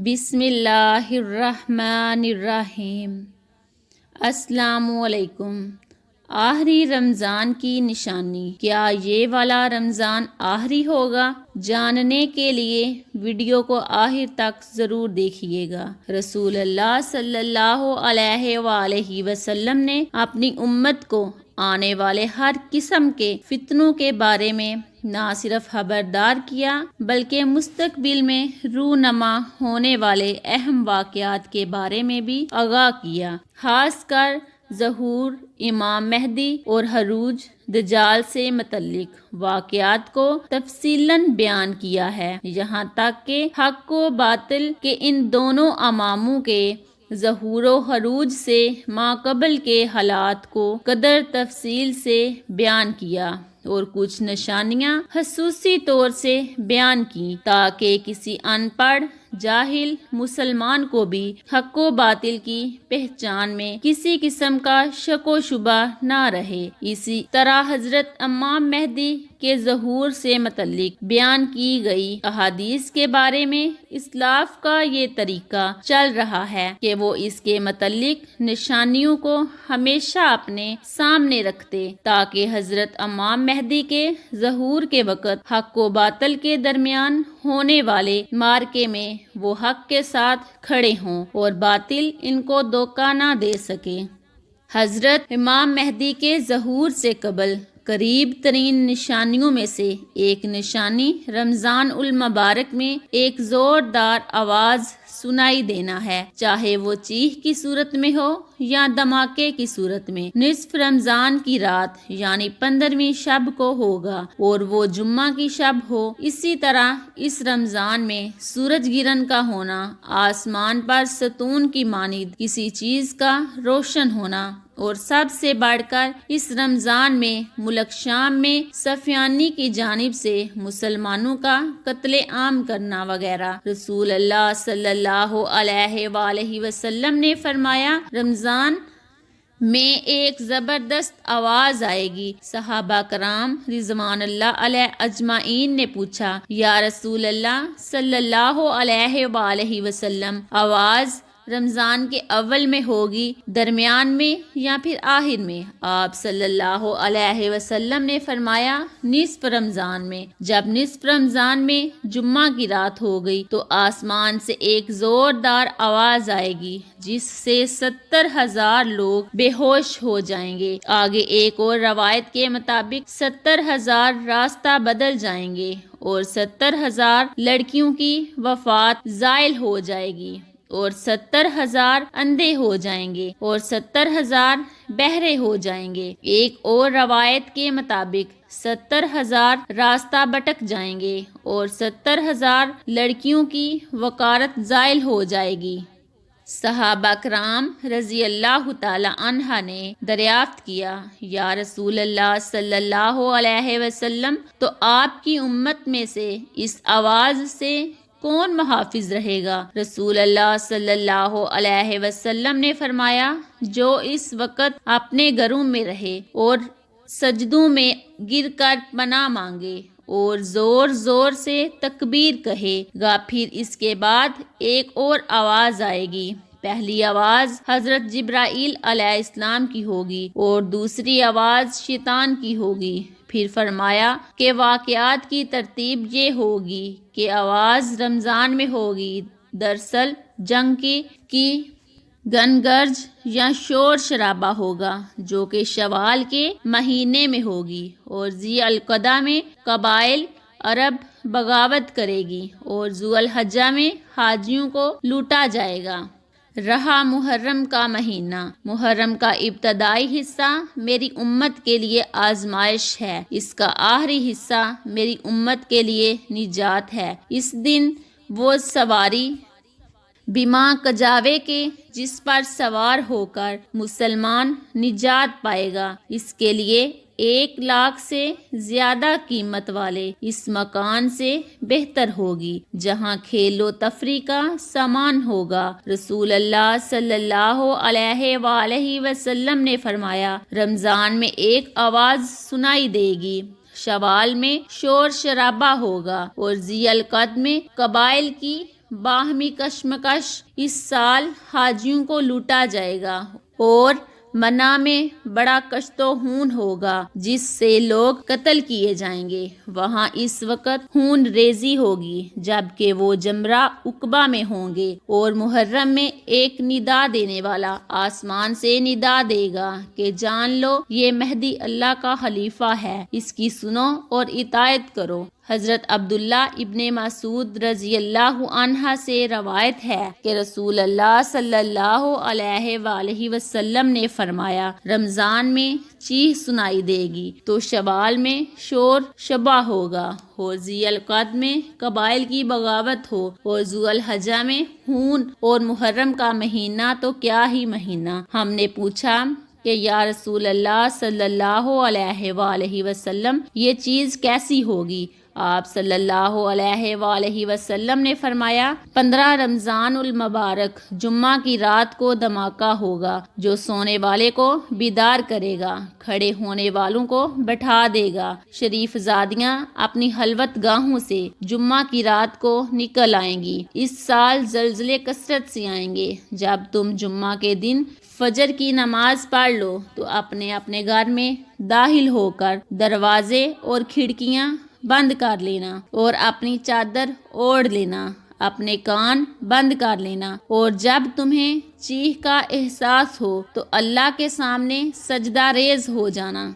بسم اللہ الرحمن الرحیم۔ السلام علیکم۔ آخری رمضان کی نشانی، کیا یہ والا رمضان آخری ہوگا؟ جاننے کے لیے ویڈیو کو آخر تک ضرور دیکھیے گا۔ رسول اللہ صلی اللہ علیہ وآلہ وسلم نے اپنی امت کو آنے والے ہر قسم کے فتنوں کے بارے میں نہ صرف خبردار کیا بلکہ مستقبل میں رونما ہونے والے اہم واقعات کے بارے میں بھی آگاہ کیا، خاص کر ظہور امام مہدی اور خروج دجال سے متعلق واقعات کو تفصیلاً بیان کیا ہے، یہاں تک کہ حق و باطل کے ان دونوں اماموں کے ظہور و خروج سے ماقبل کے حالات کو قدر تفصیل سے بیان کیا اور کچھ نشانیاں خصوصی طور سے بیان کی تاکہ کسی ان پڑھ جاہل مسلمان کو بھی حق و باطل کی پہچان میں کسی قسم کا شک و شبہ نہ رہے۔ اسی طرح حضرت امام مہدی کے ظہور سے متعلق بیان کی گئی احادیث کے بارے میں اسلاف کا یہ طریقہ چل رہا ہے کہ وہ اس کے متعلق نشانیوں کو ہمیشہ اپنے سامنے رکھتے تاکہ حضرت امام مہدی کے ظہور کے وقت حق و باطل کے درمیان ہونے والے معرکے میں وہ حق کے ساتھ کھڑے ہوں اور باطل ان کو دھوکہ نہ دے سکے۔ حضرت امام مہدی کے ظہور سے قبل قریب ترین نشانیوں میں سے ایک نشانی رمضان المبارک میں ایک زوردار آواز سنائی دینا ہے، چاہے وہ چیخ کی صورت میں ہو یا دھماکے کی صورت میں۔ نصف رمضان کی رات یعنی 15ویں شب کو ہوگا اور وہ جمعہ کی شب ہو۔ اسی طرح اس رمضان میں سورج گرہن کا ہونا، آسمان پر ستون کی مانند کسی چیز کا روشن ہونا اور سب سے بڑھ کر اس رمضان میں ملک شام میں صفیانی کی جانب سے مسلمانوں کا قتل عام کرنا وغیرہ۔ رسول اللہ صلی اللہ علیہ وآلہ وسلم نے فرمایا، رمضان میں ایک زبردست آواز آئے گی۔ صحابہ کرام رضوان اللہ علیہ اجمعین نے پوچھا، یا رسول اللہ صلی اللہ علیہ وآلہ وسلم، آواز رمضان کے اول میں ہوگی، درمیان میں یا پھر آخر میں؟ آپ صلی اللہ علیہ وسلم نے فرمایا، نصف رمضان میں۔ جب نصف رمضان میں جمعہ کی رات ہو گئی تو آسمان سے ایک زوردار آواز آئے گی جس سے 70,000 لوگ بے ہوش ہو جائیں گے۔ آگے ایک اور روایت کے مطابق 70,000 راستہ بدل جائیں گے اور 70,000 لڑکیوں کی وفات زائل ہو جائے گی اور 70,000 اندھے ہو جائیں گے اور 70,000 بہرے ہو جائیں گے۔ ایک اور روایت کے مطابق 70,000 راستہ بھٹک جائیں گے اور 70,000 لڑکیوں کی وقارت زائل ہو جائے گی۔ صحابہ کرام رضی اللہ تعالی عنہ نے دریافت کیا، یا رسول اللہ صلی اللہ علیہ وسلم، تو آپ کی امت میں سے اس آواز سے کون محافظ رہے گا؟ رسول اللہ صلی اللہ علیہ وسلم نے فرمایا، جو اس وقت اپنے گھروں میں رہے اور سجدوں میں گر کر پناہ مانگے اور زور زور سے تکبیر کہے گا۔ پھر اس کے بعد ایک اور آواز آئے گی۔ پہلی آواز حضرت جبرائیل علیہ السلام کی ہوگی اور دوسری آواز شیطان کی ہوگی۔ پھر فرمایا کہ واقعات کی ترتیب یہ ہوگی کہ آواز رمضان میں ہوگی، دراصل جنگ کی گنگرج یا شور شرابہ ہوگا جو کہ شوال کے مہینے میں ہوگی اور ذی القعدہ میں قبائل عرب بغاوت کرے گی اور ذو الحجہ میں حاجیوں کو لوٹا جائے گا۔ رہا محرم کا مہینہ، محرم کا ابتدائی حصہ میری امت کے لیے آزمائش ہے، اس کا آخری حصہ میری امت کے لیے نجات ہے۔ اس دن وہ سواری بما کجاوے کے جس پر سوار ہو کر مسلمان نجات پائے گا، اس کے لیے 1,00,000 سے زیادہ قیمت والے اس مکان سے بہتر ہوگی جہاں کھیل و تفریح کا سامان ہوگا۔ رسول اللہ صلی اللہ علیہ وآلہ وسلم نے فرمایا، رمضان میں ایک آواز سنائی دے گی، شوال میں شور شرابہ ہوگا اور ذی القعدہ میں قبائل کی باہمی کشمکش اس سال حاجیوں کو لوٹا جائے گا اور منع میں بڑا کشت و خون ہوگا جس سے لوگ قتل کیے جائیں گے۔ وہاں اس وقت خون ریزی ہوگی جبکہ وہ جمرہ عقبہ میں ہوں گے، اور محرم میں ایک ندا دینے والا آسمان سے ندا دے گا کہ جان لو یہ مہدی اللہ کا خلیفہ ہے، اس کی سنو اور اطاعت کرو۔ حضرت عبداللہ ابن مسعود رضی اللہ عنہ سے روایت ہے کہ رسول اللہ صلی اللہ علیہ وآلہ وسلم نے فرمایا، رمضان میں چیخ سنائی دے گی تو شوال میں شور شبہ ہوگا، اور ذی القعدہ میں قبائل کی بغاوت ہو، اور ذو الحجہ میں خون، اور محرم کا مہینہ تو کیا ہی مہینہ۔ ہم نے پوچھا کہ یا رسول اللہ صلی اللہ علیہ وآلہ وسلم یہ چیز کیسی ہوگی؟ آپ صلی اللہ علیہ وآلہ وسلم نے فرمایا، 15 رمضان المبارک جمعہ کی رات کو دھماکہ ہوگا جو سونے والے کو بیدار کرے گا، کھڑے ہونے والوں کو بٹھا دے گا۔ شریف زادیاں اپنی خلوت گاہوں سے جمعہ کی رات کو نکل آئیں گی۔ اس سال زلزلے کثرت سے آئیں گے۔ جب تم جمعہ کے دن فجر کی نماز پڑھ لو تو اپنے اپنے گھر میں داخل ہو کر دروازے اور کھڑکیاں بند کر لینا، اور اپنی چادر اوڑھ لینا، اپنے کان بند کر لینا، اور جب تمہیں چیخ کا احساس ہو تو اللہ کے سامنے سجدہ ریز ہو جانا،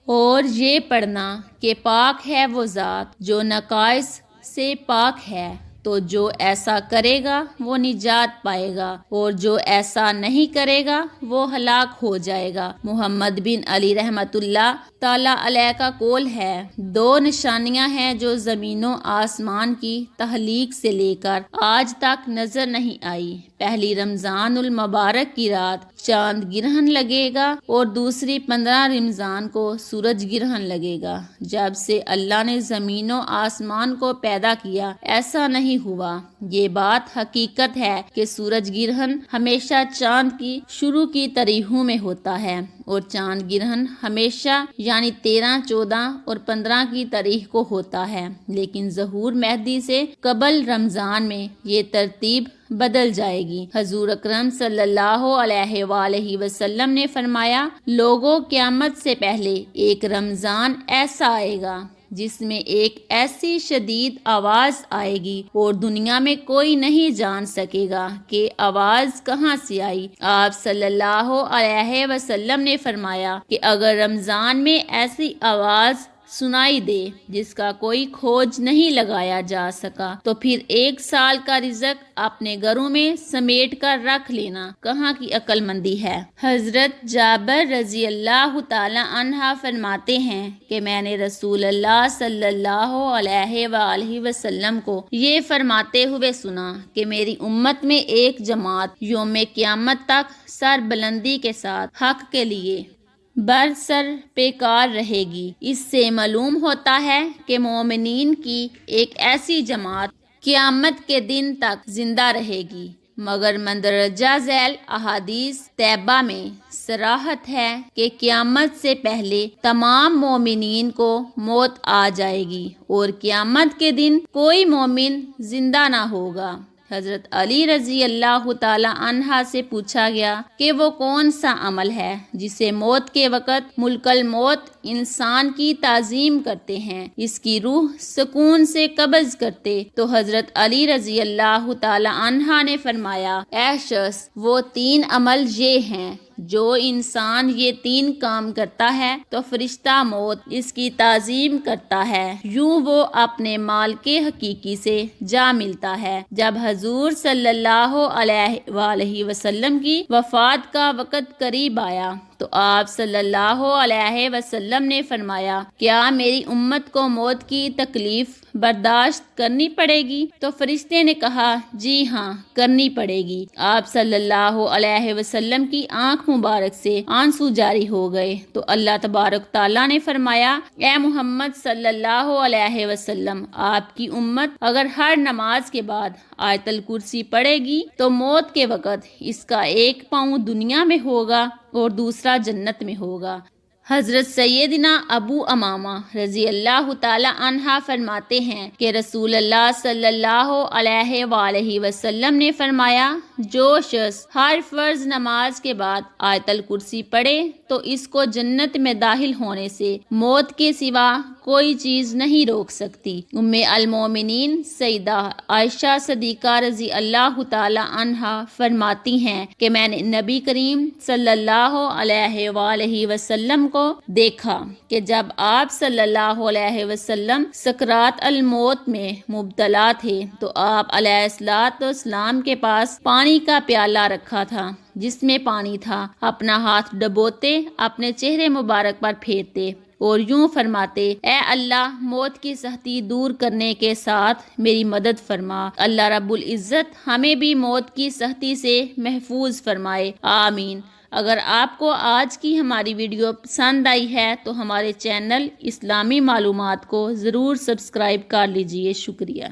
اور یہ پڑھنا کہ پاک ہے وہ ذات جو نقائص سے پاک ہے، تو جو ایسا کرے گا وہ نجات پائے گا، اور جو ایسا نہیں کرے گا وہ ہلاک ہو جائے گا۔ محمد بن علی رحمۃ اللہ تعالیٰ علیہ کا قول ہے، 2 نشانیاں ہیں جو زمین و آسمان کی تخلیق سے لے کر آج تک نظر نہیں آئی۔ پہلی رمضان المبارک کی رات چاند گرہن لگے گا، اور دوسری 15 رمضان کو سورج گرہن لگے گا۔ جب سے اللہ نے زمین و آسمان کو پیدا کیا ایسا نہیں ہوا۔ یہ بات حقیقت ہے کہ سورج گرہن ہمیشہ چاند کی شروع کی تاریخوں میں ہوتا ہے، اور چاند گرہن ہمیشہ یعنی 13، 14 اور 15 کی تاریخ کو ہوتا ہے، لیکن ظہور مہدی سے قبل رمضان میں یہ ترتیب بدل جائے گی۔ حضور اکرم صلی اللہ علیہ وآلہ وسلم نے فرمایا، لوگوں قیامت سے پہلے ایک رمضان ایسا آئے گا جس میں ایک ایسی شدید آواز آئے گی اور دنیا میں کوئی نہیں جان سکے گا کہ آواز کہاں سے آئی۔ آپ صلی اللہ علیہ وسلم نے فرمایا کہ اگر رمضان میں ایسی آواز سنائی دے جس کا کوئی کھوج نہیں لگایا جا سکا تو پھر 1 سال کا رزق اپنے گھروں میں سمیٹ کر رکھ لینا کہاں کی عقل مندی ہے۔ حضرت جابر رضی اللہ تعالی عنہ فرماتے ہیں کہ میں نے رسول اللہ صلی اللہ علیہ وآلہ وسلم کو یہ فرماتے ہوئے سنا کہ میری امت میں ایک جماعت یوم قیامت تک سر بلندی کے ساتھ حق کے لیے برسر پیکار رہے گی۔ اس سے معلوم ہوتا ہے کہ مومنین کی ایک ایسی جماعت قیامت کے دن تک زندہ رہے گی، مگر مندرجہ ذیل احادیث طیبہ میں صراحت ہے کہ قیامت سے پہلے تمام مومنین کو موت آ جائے گی اور قیامت کے دن کوئی مومن زندہ نہ ہوگا۔ حضرت علی رضی اللہ تعالی عنہ سے پوچھا گیا کہ وہ کون سا عمل ہے جسے موت کے وقت ملک الموت انسان کی تعظیم کرتے ہیں، اس کی روح سکون سے قبض کرتے، تو حضرت علی رضی اللہ تعالی عنہ نے فرمایا، اے شخص، وہ 3 عمل یہ ہیں، جو انسان یہ 3 کام کرتا ہے تو فرشتہ موت اس کی تعظیم کرتا ہے، یوں وہ اپنے مالک حقیقی سے جا ملتا ہے۔ جب حضور صلی اللہ علیہ وآلہ وسلم کی وفات کا وقت قریب آیا تو آپ صلی اللہ علیہ وسلم نے فرمایا، کیا میری امت کو موت کی تکلیف برداشت کرنی پڑے گی؟ تو فرشتے نے کہا، جی ہاں، کرنی پڑے گی۔ آپ صلی اللہ علیہ وسلم کی آنکھ مبارک سے آنسو جاری ہو گئے تو اللہ تبارک تعالیٰ نے فرمایا، اے محمد صلی اللہ علیہ وسلم، آپ کی امت اگر ہر نماز کے بعد آیت الکرسی پڑھے گی تو موت کے وقت اس کا ایک پاؤں دنیا میں ہوگا اور دوسرا جنت میں ہوگا۔ حضرت سیدنا ابو امامہ رضی اللہ تعالی عنہ فرماتے ہیں کہ رسول اللہ صلی اللہ علیہ وآلہ وسلم نے فرمایا، جو شخص ہر فرض نماز کے بعد آیت الکرسی پڑھے تو اس کو جنت میں داخل ہونے سے موت کے سوا کوئی چیز نہیں روک سکتی۔ ام المومنین سیدہ عائشہ صدیقہ رضی اللہ تعالی عنہا فرماتی ہیں کہ میں نے نبی کریم صلی اللہ علیہ وآلہ وسلم کو دیکھا کہ جب آپ صلی اللہ علیہ وسلم سکرات الموت میں مبتلا تھے تو آپ علیہ الصلوۃ والسلام کے پاس پانی کا پیالہ رکھا تھا جس میں پانی تھا، اپنا ہاتھ ڈبوتے اپنے چہرے مبارک پر پھیرتے اور یوں فرماتے، اے اللہ موت کی سختی دور کرنے کے ساتھ میری مدد فرما۔ اللہ رب العزت ہمیں بھی موت کی سختی سے محفوظ فرمائے، آمین۔ اگر آپ کو آج کی ہماری ویڈیو پسند آئی ہے تو ہمارے چینل اسلامی معلومات کو ضرور سبسکرائب کر لیجئے، شکریہ۔